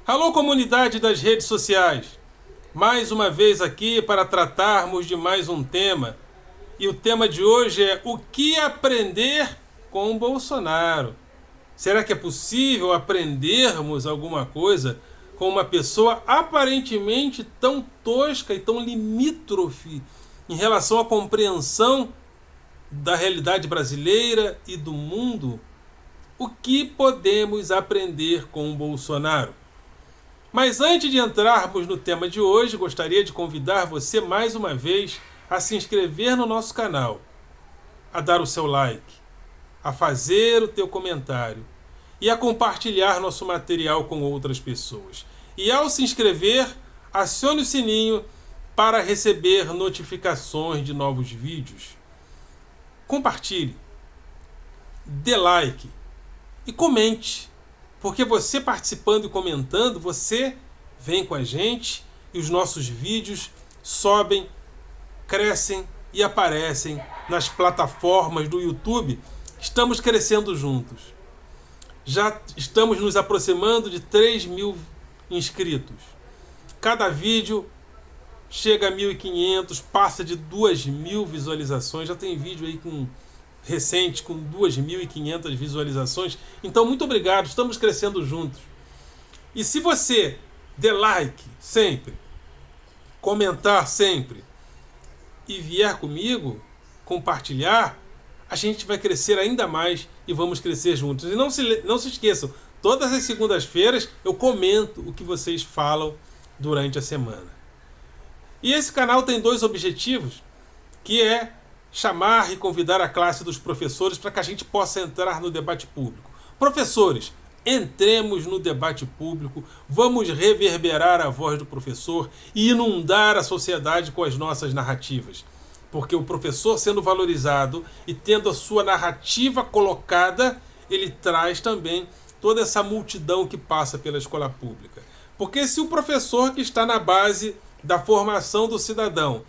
Alô, comunidade das redes sociais! Mais uma vez aqui para tratarmos de mais um tema. E o tema de hoje é o que aprender com o Bolsonaro. Será que é possível aprendermos alguma coisa com uma pessoa aparentemente tão tosca e tão limítrofe em relação à compreensão da realidade brasileira e do mundo? O que podemos aprender com o Bolsonaro? Mas antes de entrarmos no tema de hoje, gostaria de convidar você mais uma vez a se inscrever no nosso canal, a dar o seu like, a fazer o teu comentário e a compartilhar nosso material com outras pessoas. E ao se inscrever, acione o sininho para receber notificações de novos vídeos. Compartilhe, dê like e comente. Porque você participando e comentando, você vem com a gente e os nossos vídeos sobem, crescem e aparecem nas plataformas do YouTube. Estamos crescendo juntos. Já estamos nos aproximando de 3.000 inscritos. Cada vídeo chega a 1.500, passa de 2.000 visualizações. Já tem vídeo aí recente com 2.500 visualizações. Então, muito obrigado, estamos crescendo juntos. E se você der like sempre, comentar sempre e vier comigo, compartilhar, a gente vai crescer ainda mais e vamos crescer juntos. E não se esqueçam, todas as segundas-feiras eu comento o que vocês falam durante a semana. E esse canal tem dois objetivos, que é chamar e convidar a classe dos professores para que a gente possa entrar no debate público. Professores, entremos no debate público, vamos reverberar a voz do professor e inundar a sociedade com as nossas narrativas. Porque o professor sendo valorizado e tendo a sua narrativa colocada, ele traz também toda essa multidão que passa pela escola pública. Porque se o professor que está na base da formação do cidadão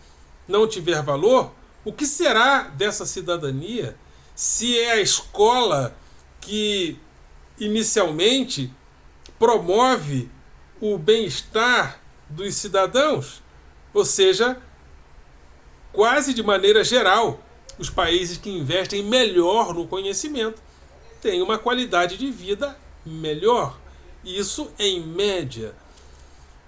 não tiver valor, o que será dessa cidadania se é a escola que inicialmente promove o bem-estar dos cidadãos? Ou seja, quase de maneira geral, os países que investem melhor no conhecimento têm uma qualidade de vida melhor. Isso em média.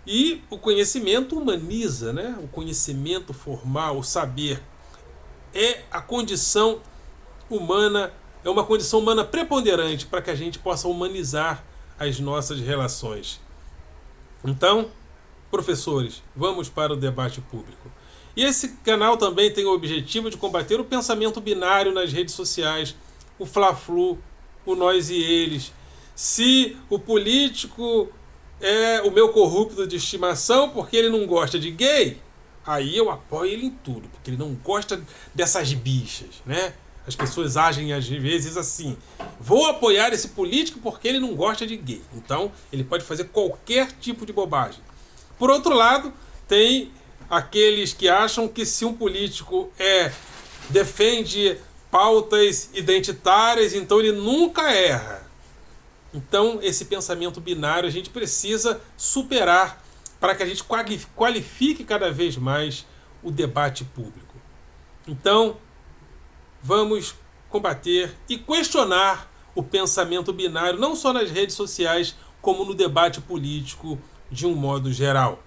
E o conhecimento humaniza, né? O conhecimento formal, o saber, é a condição humana, é uma condição humana preponderante para que a gente possa humanizar as nossas relações. Então, professores, vamos para o debate público. E esse canal também tem o objetivo de combater o pensamento binário nas redes sociais, o fla-flu, o nós e eles. Se o político é o meu corrupto de estimação porque ele não gosta de gay, aí eu apoio ele em tudo, porque ele não gosta dessas bichas, né? As pessoas agem às vezes assim: vou apoiar esse político porque ele não gosta de gay. Então ele pode fazer qualquer tipo de bobagem. Por outro lado, tem aqueles que acham que se um político defende pautas identitárias, então ele nunca erra. Então esse pensamento binário a gente precisa superar para que a gente qualifique cada vez mais o debate público. Então, vamos combater e questionar o pensamento binário, não só nas redes sociais, como no debate político de um modo geral.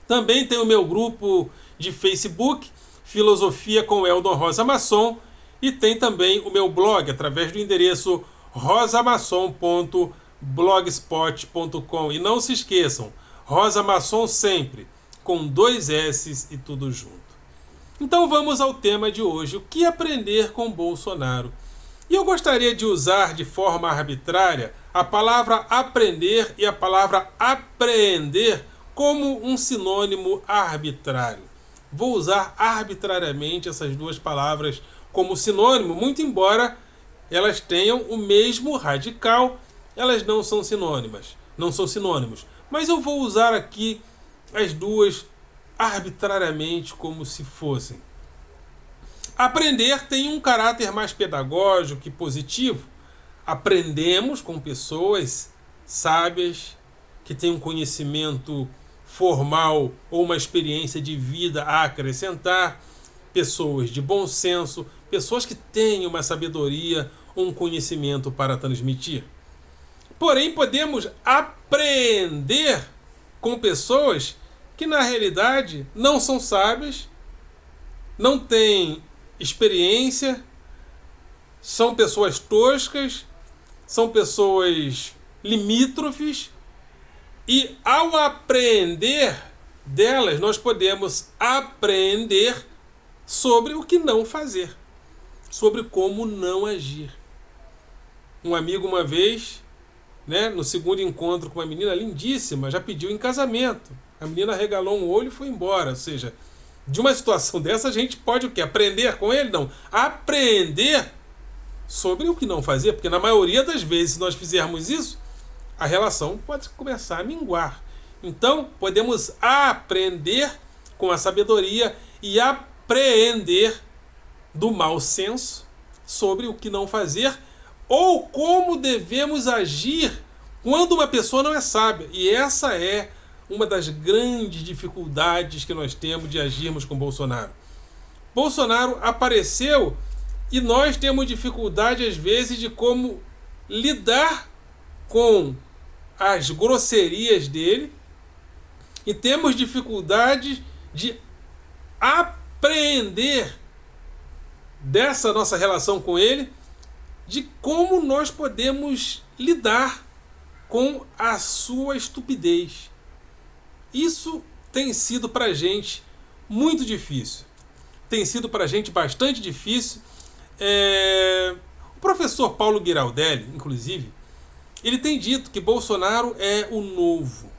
Também tem o meu grupo de Facebook, Filosofia com Eldon Rosa Masson, e tem também o meu blog, através do endereço rosamasson.blogspot.com. E não se esqueçam, Rosa Masson sempre, com 2 S's e tudo junto. Então vamos ao tema de hoje, o que aprender com Bolsonaro? E eu gostaria de usar de forma arbitrária a palavra aprender e a palavra apreender como um sinônimo arbitrário. Vou usar arbitrariamente essas duas palavras como sinônimo, muito embora elas tenham o mesmo radical, elas não são sinônimos. Mas eu vou usar aqui as duas arbitrariamente como se fossem. Aprender tem um caráter mais pedagógico e positivo. Aprendemos com pessoas sábias que tem um conhecimento formal ou uma experiência de vida a acrescentar, pessoas de bom senso, pessoas que têm uma sabedoria, um conhecimento para transmitir. Porém, podemos aprender com pessoas que na realidade não são sábias, não têm experiência, são pessoas toscas, são pessoas limítrofes, e ao aprender delas, nós podemos aprender sobre o que não fazer, sobre como não agir. Um amigo uma vez, no segundo encontro com uma menina lindíssima, já pediu em casamento. A menina regalou um olho e foi embora. Ou seja, de uma situação dessa a gente pode o quê? Aprender com ele? Não. Aprender sobre o que não fazer, porque na maioria das vezes, se nós fizermos isso, a relação pode começar a minguar. Então, podemos aprender com a sabedoria e apreender do mau senso sobre o que não fazer ou como devemos agir quando uma pessoa não é sábia. E essa é uma das grandes dificuldades que nós temos de agirmos com Bolsonaro. Bolsonaro apareceu e nós temos dificuldade às vezes de como lidar com as grosserias dele e temos dificuldade de aprender dessa nossa relação com ele, de como nós podemos lidar com a sua estupidez. Isso tem sido para a gente muito difícil. Tem sido para a gente bastante difícil. O professor Paulo Giraldelli, inclusive, ele tem dito que Bolsonaro é o novo.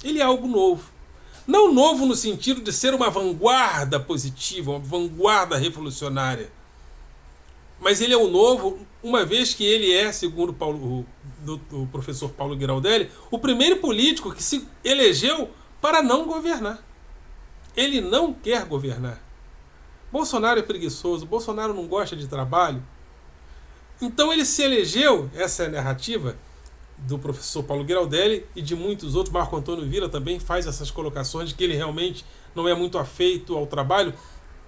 Ele é algo novo. Não novo no sentido de ser uma vanguarda positiva, uma vanguarda revolucionária. Mas ele é o novo, uma vez que ele é, segundo o professor Paulo Giraldelli, o primeiro político que se elegeu para não governar. Ele não quer governar. Bolsonaro é preguiçoso, Bolsonaro não gosta de trabalho. Então ele se elegeu, essa é a narrativa do professor Paulo Giraldelli e de muitos outros. Marco Antônio Villa também faz essas colocações de que ele realmente não é muito afeito ao trabalho.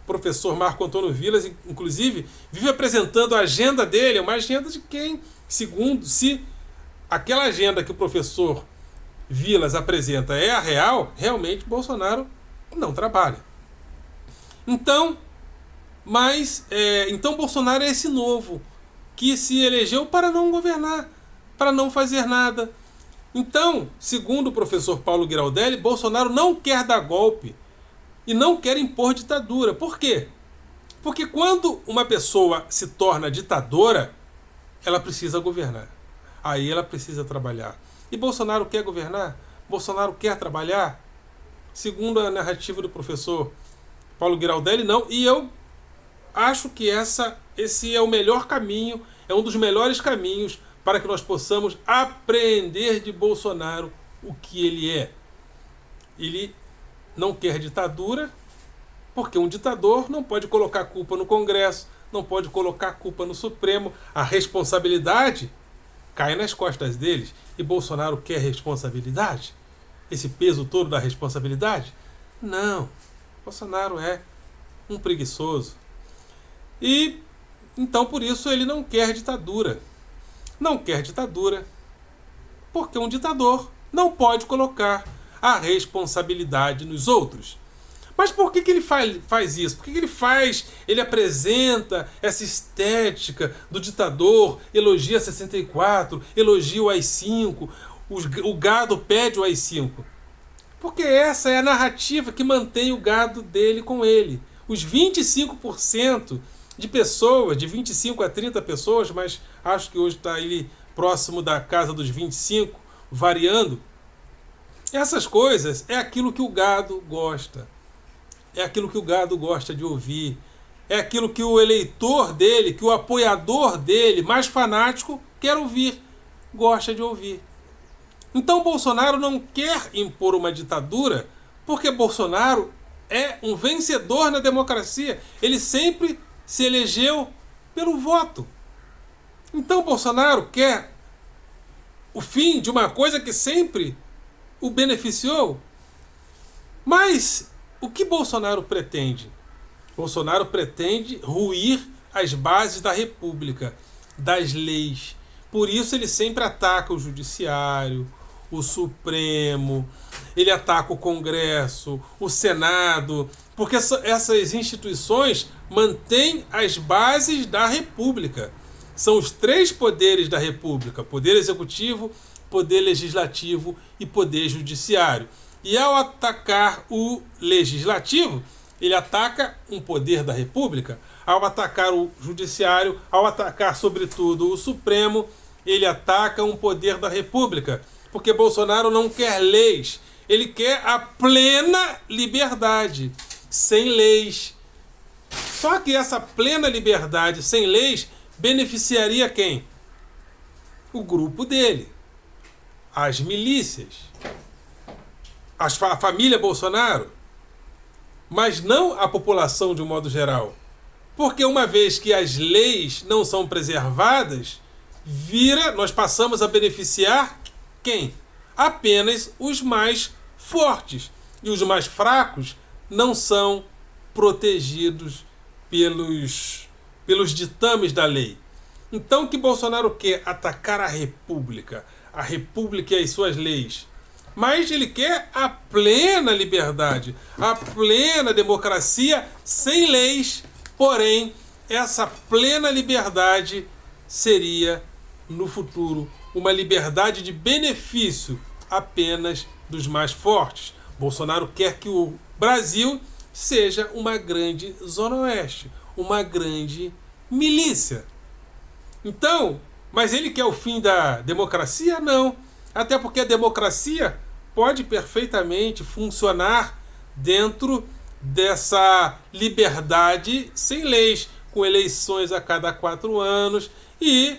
O professor Marco Antônio Villa, inclusive, vive apresentando a agenda dele, uma agenda de quem, segundo, se aquela agenda que o professor Vilas apresenta é a real, realmente Bolsonaro não trabalha. Então, então Bolsonaro é esse novo que se elegeu para não governar, para não fazer nada. Então, segundo o professor Paulo Giraldelli, Bolsonaro não quer dar golpe e não quer impor ditadura. Por quê? Porque quando uma pessoa se torna ditadora, ela precisa governar. Aí ela precisa trabalhar. E Bolsonaro quer governar? Bolsonaro quer trabalhar? Segundo a narrativa do professor Paulo Giraldelli, não. E eu acho que esse é o melhor caminho, é um dos melhores caminhos para que nós possamos aprender de Bolsonaro o que ele é. Ele não quer ditadura, porque um ditador não pode colocar culpa no Congresso, não pode colocar culpa no Supremo. A responsabilidade cai nas costas deles. E Bolsonaro quer responsabilidade? Esse peso todo da responsabilidade? Não. Bolsonaro é um preguiçoso. E então por isso ele não quer ditadura. Não quer ditadura porque um ditador não pode colocar a responsabilidade nos outros. Mas por que ele faz isso? Por que ele apresenta essa estética do ditador, elogia 64, elogia o AI-5, o gado pede o AI-5? Porque essa é a narrativa que mantém o gado dele com ele. Os 25% de pessoas, de 25 a 30 pessoas, mas acho que hoje está ele próximo da casa dos 25, variando. Essas coisas é aquilo que o gado gosta. É aquilo que o gado gosta de ouvir. É aquilo que o eleitor dele, que o apoiador dele, mais fanático, quer ouvir, gosta de ouvir. Então Bolsonaro não quer impor uma ditadura, porque Bolsonaro é um vencedor na democracia. Ele sempre se elegeu pelo voto. Então Bolsonaro quer o fim de uma coisa que sempre o beneficiou. Mas o que Bolsonaro pretende? Bolsonaro pretende ruir as bases da República, das leis. Por isso ele sempre ataca o Judiciário, o Supremo, ele ataca o Congresso, o Senado, porque essas instituições mantêm as bases da República. São os três poderes da República: poder executivo, poder legislativo e poder judiciário. E ao atacar o legislativo, ele ataca um poder da República. Ao atacar o judiciário, ao atacar sobretudo o Supremo, ele ataca um poder da República. Porque Bolsonaro não quer leis, ele quer a plena liberdade, sem leis. Só que essa plena liberdade sem leis beneficiaria quem? O grupo dele, as milícias, a família Bolsonaro, mas não a população de um modo geral. Porque uma vez que as leis não são preservadas, nós passamos a beneficiar quem? Apenas os mais fortes. E os mais fracos não são protegidos pelos ditames da lei. Então o que Bolsonaro quer? Atacar a República e as suas leis. Mas ele quer a plena liberdade, a plena democracia sem leis. Porém, essa plena liberdade seria, no futuro, uma liberdade de benefício apenas dos mais fortes. Bolsonaro quer que o Brasil seja uma grande zona oeste, uma grande milícia. Então, mas ele quer o fim da democracia? Não. Até porque a democracia pode perfeitamente funcionar dentro dessa liberdade sem leis, com eleições a cada 4 anos e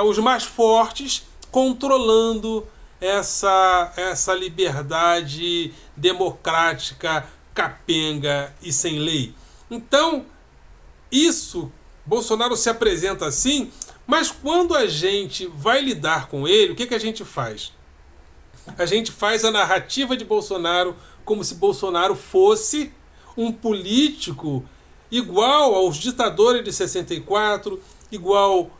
os mais fortes controlando essa liberdade democrática, capenga e sem lei. Então, Bolsonaro se apresenta assim, mas quando a gente vai lidar com ele, o que a gente faz? A gente faz a narrativa de Bolsonaro como se Bolsonaro fosse um político igual aos ditadores de 64, igual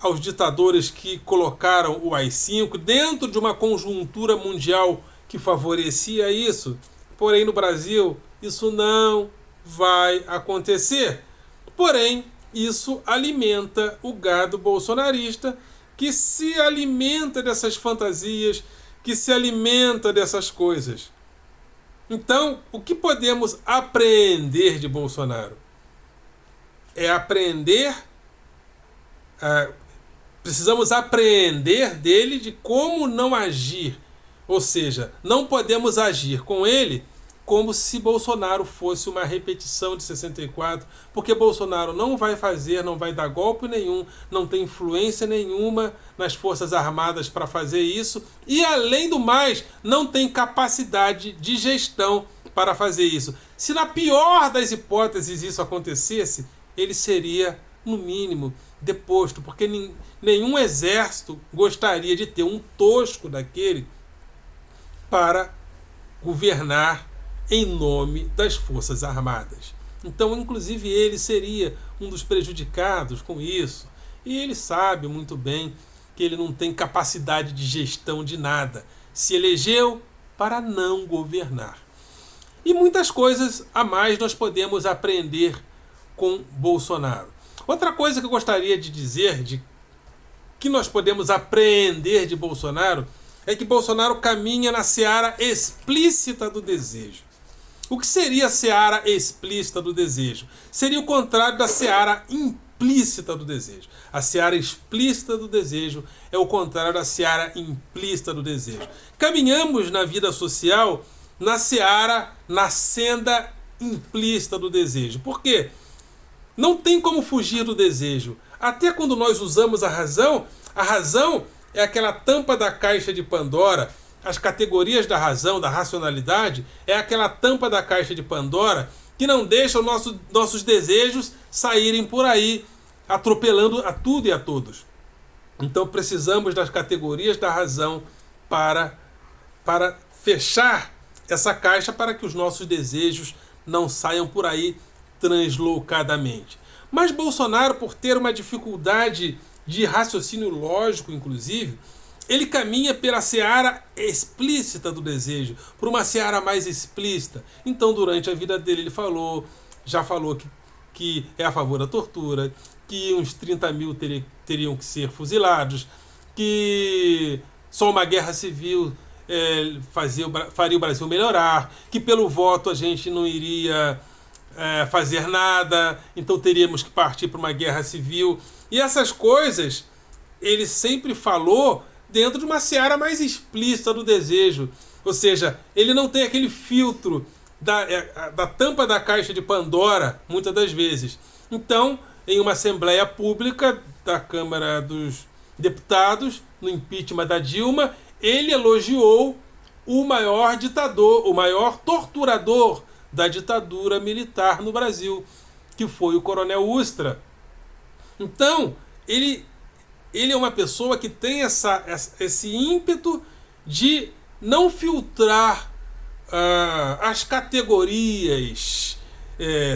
aos ditadores que colocaram o AI-5 dentro de uma conjuntura mundial que favorecia isso. Porém, no Brasil, isso não vai acontecer. Porém, isso alimenta o gado bolsonarista, que se alimenta dessas fantasias, que se alimenta dessas coisas. Então, o que podemos aprender de Bolsonaro? É aprender... precisamos aprender dele de como não agir. Ou seja, não podemos agir com ele como se Bolsonaro fosse uma repetição de 64, porque Bolsonaro não vai dar golpe nenhum, não tem influência nenhuma nas Forças Armadas para fazer isso, e além do mais, não tem capacidade de gestão para fazer isso. Se na pior das hipóteses isso acontecesse, ele seria, no mínimo, deposto, porque nenhum exército gostaria de ter um tosco daquele para governar em nome das Forças Armadas. Então, inclusive, ele seria um dos prejudicados com isso. E ele sabe muito bem que ele não tem capacidade de gestão de nada. Se elegeu para não governar. E muitas coisas a mais nós podemos aprender com Bolsonaro. Outra coisa que eu gostaria de dizer, que nós podemos aprender de Bolsonaro, é que Bolsonaro caminha na seara explícita do desejo. O que seria a seara explícita do desejo? Seria o contrário da seara implícita do desejo. A seara explícita do desejo é o contrário da seara implícita do desejo. Caminhamos na vida social na senda implícita do desejo. Por quê? Não tem como fugir do desejo. Até quando nós usamos a razão é aquela tampa da caixa de Pandora. As categorias da razão, da racionalidade, é aquela tampa da caixa de Pandora que não deixa nossos desejos saírem por aí, atropelando a tudo e a todos. Então precisamos das categorias da razão para fechar essa caixa para que os nossos desejos não saiam por aí translocadamente. Mas Bolsonaro, por ter uma dificuldade de raciocínio lógico, inclusive, ele caminha pela seara explícita do desejo, por uma seara mais explícita. Então, durante a vida dele, ele já falou que é a favor da tortura, que uns 30 mil teriam que ser fuzilados, que só uma guerra civil faria o Brasil melhorar, que pelo voto a gente não iria fazer nada, então teríamos que partir para uma guerra civil. E essas coisas ele sempre falou dentro de uma seara mais explícita do desejo. Ou seja, ele não tem aquele filtro da tampa da caixa de Pandora, muitas das vezes. Então, em uma assembleia pública da Câmara dos Deputados, no impeachment da Dilma, ele elogiou o maior ditador, o maior torturador da ditadura militar no Brasil, que foi o Coronel Ustra. Então, ele é uma pessoa que tem esse ímpeto de não filtrar as categorias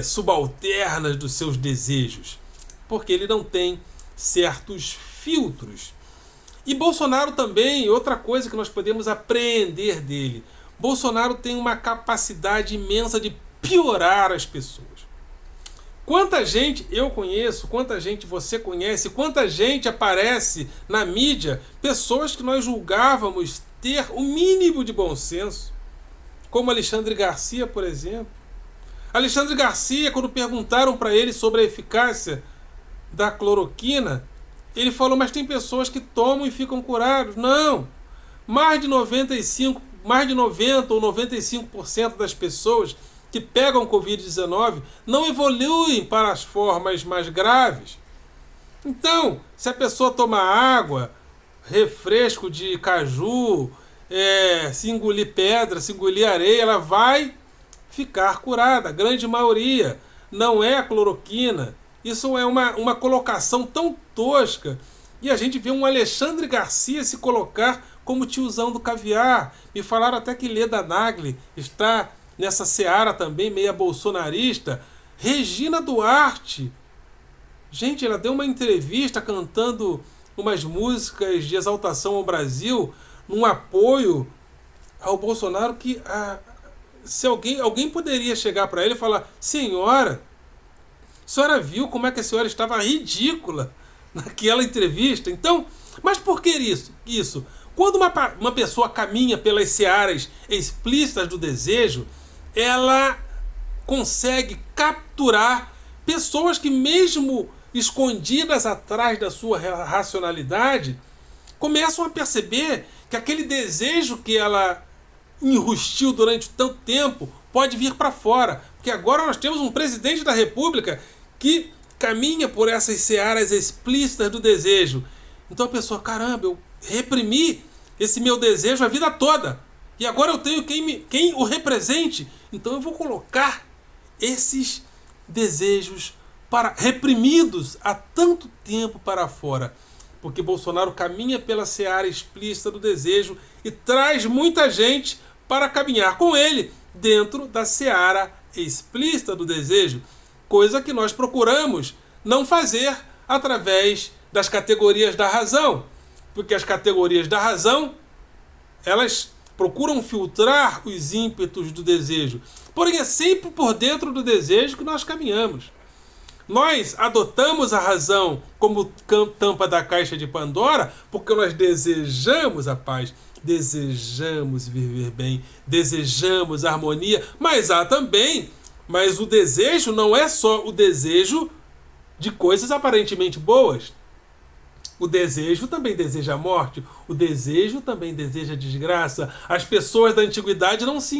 subalternas dos seus desejos, porque ele não tem certos filtros. E Bolsonaro também, outra coisa que nós podemos apreender dele, Bolsonaro tem uma capacidade imensa de piorar as pessoas. Quanta gente eu conheço, quanta gente você conhece, quanta gente aparece na mídia, pessoas que nós julgávamos ter o mínimo de bom senso, como Alexandre Garcia, por exemplo. Alexandre Garcia, quando perguntaram para ele sobre a eficácia da cloroquina, ele falou, mas tem pessoas que tomam e ficam curados. Não! Mais de 90 ou 95% das pessoas que pegam Covid-19 não evoluem para as formas mais graves. Então, se a pessoa toma água, refresco de caju, se engolir pedra, se engolir areia, ela vai ficar curada. A grande maioria não é a cloroquina. Isso é uma colocação tão tosca. E a gente vê um Alexandre Garcia se colocar como tiozão do caviar. Me falaram até que Leda Nagli está nessa seara também, meia bolsonarista. Regina Duarte. Gente, ela deu uma entrevista cantando umas músicas de exaltação ao Brasil, num apoio ao Bolsonaro, que se alguém poderia chegar para ele e falar, senhora, a senhora viu como é que a senhora estava ridícula naquela entrevista? Então, mas por que isso? Quando uma pessoa caminha pelas searas explícitas do desejo, ela consegue capturar pessoas que, mesmo escondidas atrás da sua racionalidade, começam a perceber que aquele desejo que ela enrustiu durante tanto tempo pode vir para fora. Porque agora nós temos um presidente da República que caminha por essas searas explícitas do desejo. Então a pessoa, caramba, eu reprimi esse meu desejo a vida toda. E agora eu tenho quem o represente. Então eu vou colocar esses desejos reprimidos há tanto tempo para fora. Porque Bolsonaro caminha pela seara explícita do desejo e traz muita gente para caminhar com ele dentro da seara explícita do desejo. Coisa que nós procuramos não fazer através das categorias da razão. Porque as categorias da razão, elas procuram filtrar os ímpetos do desejo. Porém, é sempre por dentro do desejo que nós caminhamos. Nós adotamos a razão como tampa da caixa de Pandora porque nós desejamos a paz, desejamos viver bem, desejamos harmonia, mas o desejo não é só o desejo de coisas aparentemente boas. O desejo também deseja a morte, o desejo também deseja a desgraça. As pessoas da antiguidade não se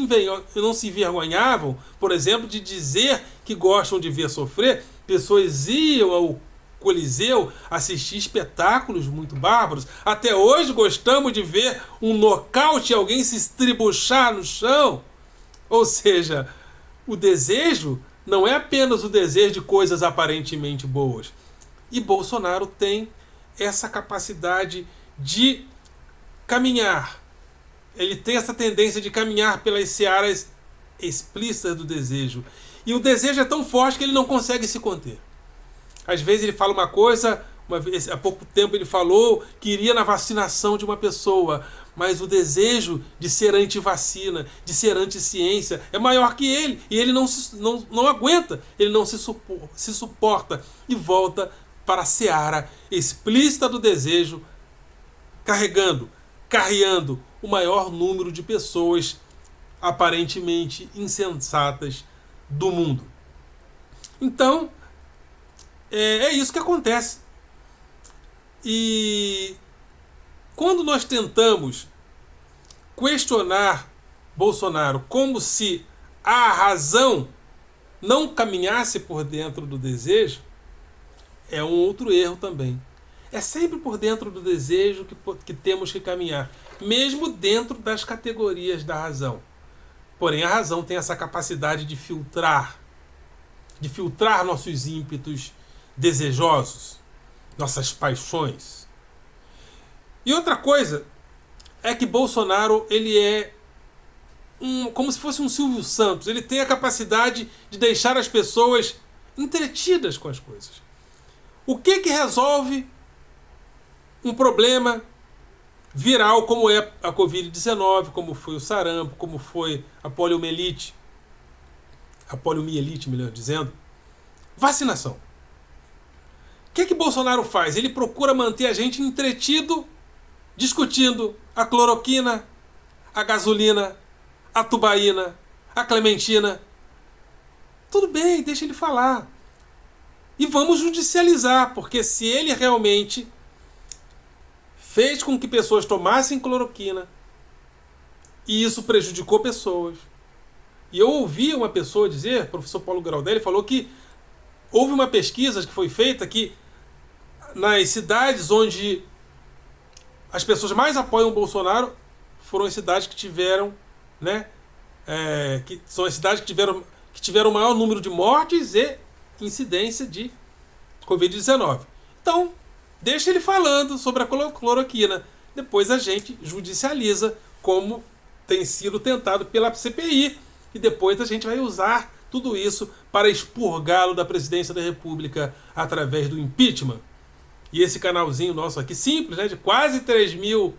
envergonhavam, por exemplo, de dizer que gostam de ver sofrer. Pessoas iam ao Coliseu assistir espetáculos muito bárbaros. Até hoje gostamos de ver um nocaute, alguém se estribuchar no chão. Ou seja, o desejo não é apenas o desejo de coisas aparentemente boas. E Bolsonaro tem essa capacidade de caminhar. Ele tem essa tendência de caminhar pelas searas explícitas do desejo. E o desejo é tão forte que ele não consegue se conter. Às vezes ele fala uma coisa, há pouco tempo ele falou que iria na vacinação de uma pessoa, mas o desejo de ser anti-vacina, de ser anti-ciência, é maior que ele. E ele não aguenta, ele não se suporta e volta para a seara explícita do desejo, carreando o maior número de pessoas aparentemente insensatas do mundo. Então, é isso que acontece. E quando nós tentamos questionar Bolsonaro como se a razão não caminhasse por dentro do desejo, é um outro erro também. É sempre por dentro do desejo que temos que caminhar, mesmo dentro das categorias da razão. Porém, a razão tem essa capacidade de filtrar nossos ímpetos desejosos, nossas paixões. E outra coisa é que Bolsonaro, ele é como se fosse um Silvio Santos. Ele tem a capacidade de deixar as pessoas entretidas com as coisas. O que resolve um problema viral como é a Covid-19, como foi o sarampo, como foi a poliomielite, melhor dizendo? Vacinação. O que Bolsonaro faz? Ele procura manter a gente entretido discutindo a cloroquina, a gasolina, a tubaína, a clementina. Tudo bem, deixa ele falar. E vamos judicializar, porque se ele realmente fez com que pessoas tomassem cloroquina e isso prejudicou pessoas. E eu ouvi uma pessoa dizer, o professor Paulo Graudelli falou que houve uma pesquisa que foi feita que nas cidades onde as pessoas mais apoiam o Bolsonaro foram as cidades que tiveram, que são as cidades que tiveram o maior número de mortes e incidência de Covid-19. Então, deixa ele falando sobre a cloroquina. Depois a gente judicializa, como tem sido tentado pela CPI, e depois a gente vai usar tudo isso para expurgá-lo da presidência da República através do impeachment. E esse canalzinho nosso aqui, simples, de quase 3.000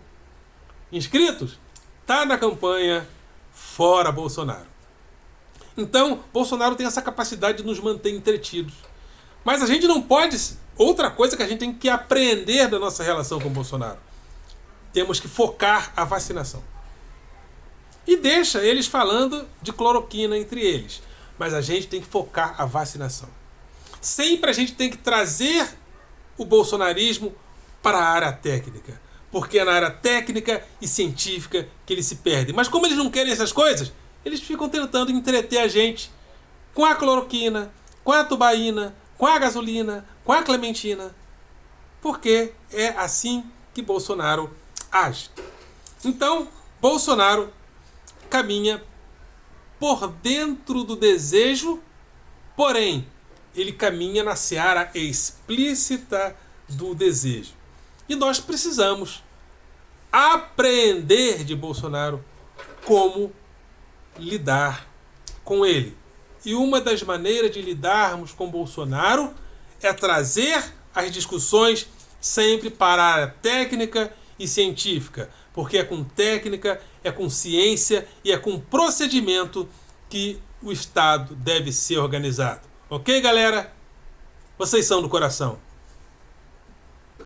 inscritos, está na campanha Fora Bolsonaro. Então, Bolsonaro tem essa capacidade de nos manter entretidos. Mas a gente não pode... Outra coisa que a gente tem que aprender da nossa relação com o Bolsonaro. Temos que focar a vacinação. E deixa eles falando de cloroquina entre eles. Mas a gente tem que focar a vacinação. Sempre a gente tem que trazer o bolsonarismo para a área técnica. Porque é na área técnica e científica que eles se perdem. Mas como eles não querem essas coisas, eles ficam tentando entreter a gente com a cloroquina, com a tubaína, com a gasolina, com a clementina. Porque é assim que Bolsonaro age. Então, Bolsonaro caminha por dentro do desejo, porém, ele caminha na seara explícita do desejo. E nós precisamos aprender de Bolsonaro como lidar com ele. E uma das maneiras de lidarmos com Bolsonaro é trazer as discussões sempre para a área técnica e científica, porque é com técnica, é com ciência e é com procedimento que o Estado deve ser organizado. Ok, galera? Vocês são do coração.